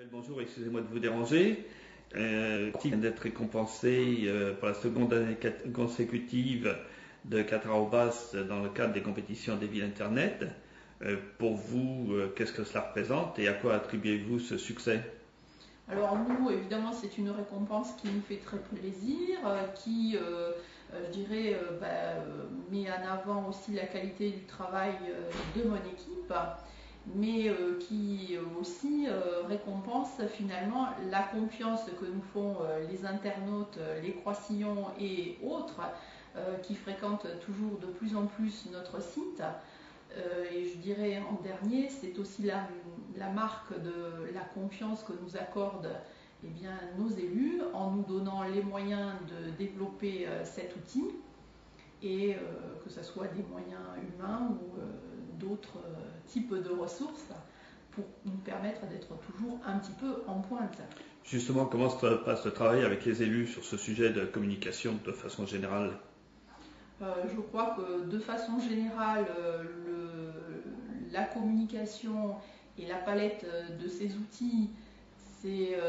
Bonjour, excusez-moi de vous déranger. Qui vient d'être récompensé pour la seconde année consécutive de Catraobas dans le cadre des compétitions des villes Internet. Pour vous, qu'est-ce que cela représente et à quoi attribuez-vous ce succès? Alors nous, évidemment, c'est une récompense qui nous fait très plaisir, qui, je dirais, met en avant aussi la qualité du travail de mon équipe, mais qui aussi récompense finalement la confiance que nous font les internautes, les Croissillons et autres, qui fréquentent toujours de plus en plus notre site. Et je dirais en dernier, c'est aussi la marque de la confiance que nous accordent nos élus en nous donnant les moyens de développer cet outil et que ce soit des moyens humains ou d'autres types de ressources pour nous permettre d'être toujours un petit peu en pointe. Justement, comment se passe le travail avec les élus sur ce sujet de communication de façon générale? Je crois que de façon générale, la communication et la palette de ces outils,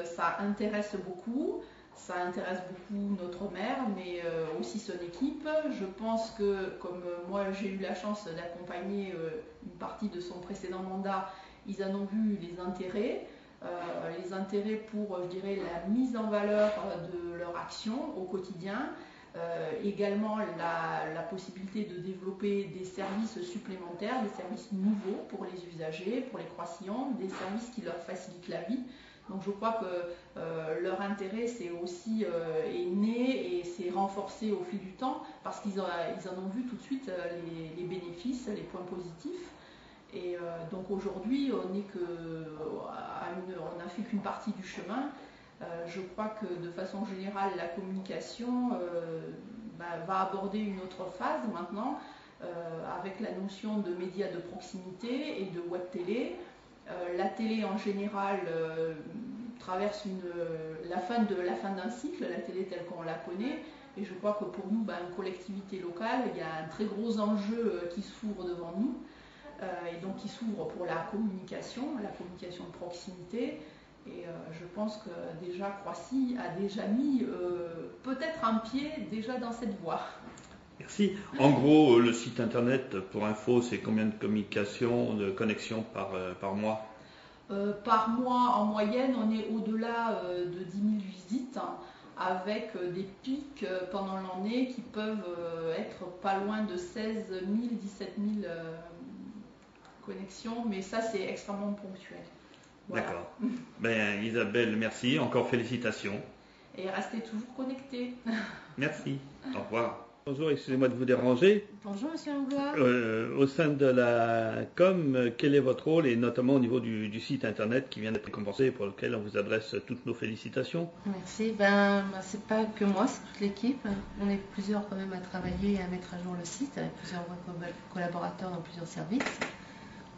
ça intéresse beaucoup. Ça intéresse beaucoup notre maire, mais aussi son équipe. Je pense que, comme moi j'ai eu la chance d'accompagner une partie de son précédent mandat, ils en ont vu les intérêts pour, je dirais, la mise en valeur de leur action au quotidien. Également la possibilité de développer des services supplémentaires, des services nouveaux pour les usagers, pour les Croissillons, des services qui leur facilitent la vie. Donc je crois que leur intérêt est né et s'est renforcé au fil du temps parce qu'ils en ont vu tout de suite les bénéfices, les points positifs. Et donc aujourd'hui, on n'a fait qu'une partie du chemin. Je crois que de façon générale, la communication va aborder une autre phase maintenant, avec la notion de médias de proximité et de web télé. La télé en général traverse la fin d'un cycle, la télé telle qu'on la connaît. Et je crois que pour nous, une collectivité locale, il y a un très gros enjeu qui s'ouvre devant nous. Et donc qui s'ouvre pour la communication de proximité. Et je pense que déjà Croissy a déjà mis peut-être un pied déjà dans cette voie. Merci. En gros, le site internet, pour info, c'est combien de connexions par mois? Par mois, en moyenne, on est au-delà de 10 000 visites, avec des pics pendant l'année qui peuvent être pas loin de 16 000, 17 000 connexions, mais ça c'est extrêmement ponctuel. Voilà. D'accord. Isabelle, merci. Encore félicitations. Et restez toujours connectés. Merci. Au revoir. Bonjour, excusez-moi de vous déranger. Bonjour, monsieur Langlois. Au sein de la com, quel est votre rôle, et notamment au niveau du site internet qui vient d'être récompensé et pour lequel on vous adresse toutes nos félicitations? Merci. C'est pas que moi, c'est toute l'équipe. On est plusieurs quand même à travailler et à mettre à jour le site, avec plusieurs collaborateurs dans plusieurs services.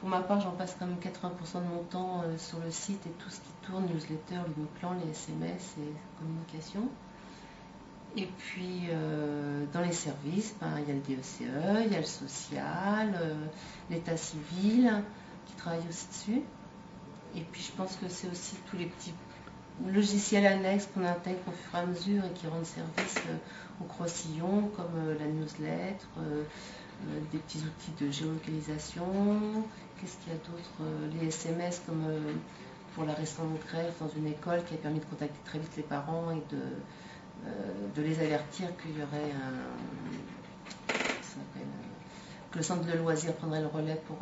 Pour ma part, j'en passe quand même 80% de mon temps sur le site et tout ce qui tourne, newsletter, le plan, les SMS et communication. Et puis, dans les services, il y a le DECE, il y a le social, l'état civil, qui travaille aussi dessus. Et puis, je pense que c'est aussi tous les petits logiciels annexes qu'on intègre au fur et à mesure et qui rendent service aux Croissillons, comme la newsletter, des petits outils de géolocalisation. Qu'est-ce qu'il y a d'autre? Les SMS, comme pour la récente grève dans une école qui a permis de contacter très vite les parents et de les avertir qu'il y aurait que le centre de loisirs prendrait le relais pour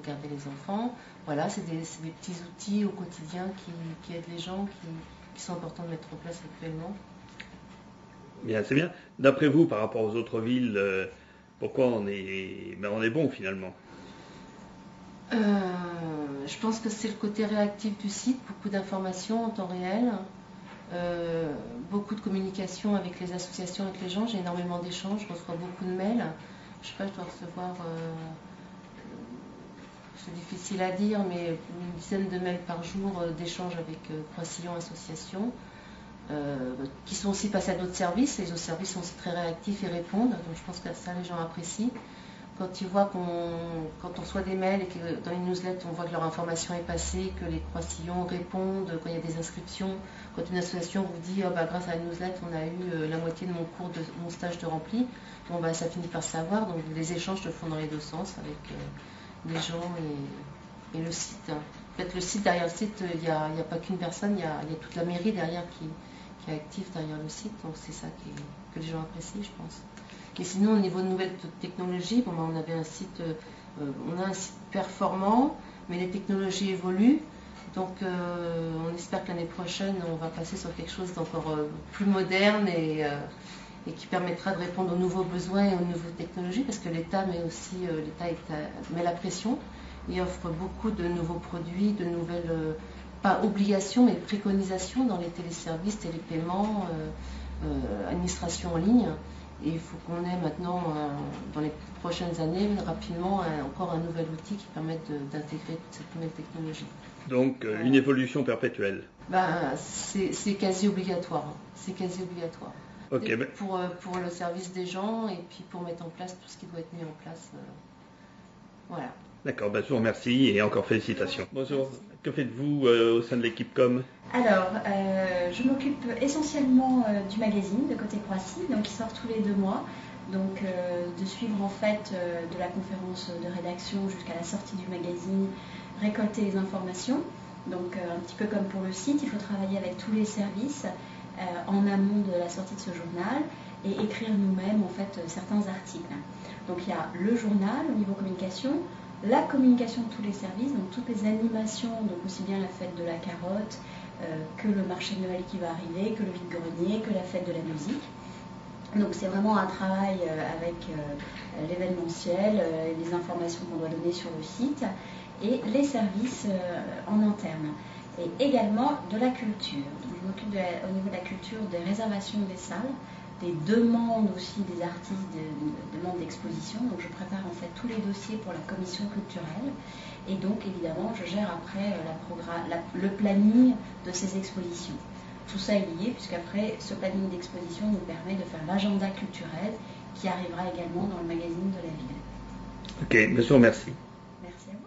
garder les enfants. Voilà, c'est des petits outils au quotidien qui aident les gens, qui sont importants de mettre en place actuellement. Bien, c'est bien. D'après vous, par rapport aux autres villes, pourquoi on est bon finalement? Je pense que c'est le côté réactif du site, beaucoup d'informations en temps réel. Beaucoup de communication avec les associations, avec les gens. J'ai énormément d'échanges, je reçois beaucoup de mails. Je sais pas, je dois recevoir, c'est difficile à dire, mais une dizaine de mails par jour d'échanges avec Croissillons associations, qui sont aussi passés à d'autres services. Les autres services sont aussi très réactifs et répondent, donc je pense que ça les gens apprécient. quand ils voient quand on reçoit des mails et que dans les newsletters on voit que leur information est passée, que les croix-sillons répondent, quand il y a des inscriptions, quand une association vous dit oh, bah, grâce à la newsletter on a eu la moitié de mon stage de rempli, bon, bah, ça finit par se savoir, donc les échanges se font dans les deux sens avec les gens et le site. En fait, le site, derrière le site, il n'y a pas qu'une personne, il y a toute la mairie derrière qui est active derrière le site, donc c'est ça que les gens apprécient, je pense. Et sinon, au niveau de nouvelles technologies, bon, on avait un site, on a un site performant, mais les technologies évoluent. Donc, on espère que l'année prochaine, on va passer sur quelque chose d'encore plus moderne et qui permettra de répondre aux nouveaux besoins et aux nouvelles technologies, parce que l'État met la pression et offre beaucoup de nouveaux produits, de nouvelles, pas obligations, mais préconisations dans les téléservices, télépaiements, administration en ligne. Et il faut qu'on ait maintenant, dans les prochaines années, rapidement, encore un nouvel outil qui permette d'intégrer toute cette nouvelle technologie. Donc, une évolution perpétuelle. C'est quasi obligatoire. C'est quasi obligatoire. Okay, pour le service des gens et puis pour mettre en place tout ce qui doit être mis en place. Voilà. D'accord, je vous remercie et encore félicitations. Bonjour, que faites-vous au sein de l'équipe com? Alors, je m'occupe essentiellement du magazine de Côté Croissy, donc qui sort tous les 2 mois. Donc, de suivre en fait de la conférence de rédaction jusqu'à la sortie du magazine, récolter les informations. Donc, un petit peu comme pour le site, il faut travailler avec tous les services en amont de la sortie de ce journal et écrire nous-mêmes en fait certains articles. Donc, il y a le journal au niveau communication, la communication de tous les services, donc toutes les animations, donc aussi bien la fête de la carotte, que le marché de Noël qui va arriver, que le vide-grenier, que la fête de la musique. Donc c'est vraiment un travail avec l'événementiel, les informations qu'on doit donner sur le site et les services en interne. Et également de la culture. Donc, je m'occupe au niveau de la culture des réservations des salles, des demandes aussi des artistes, des demandes d'exposition. Donc je prépare en fait tous les dossiers pour la commission culturelle. Et donc évidemment je gère après le planning de ces expositions. Tout ça est lié puisqu'après ce planning d'exposition nous permet de faire l'agenda culturel qui arrivera également dans le magazine de la ville. Ok, je vous remercie. Merci à vous.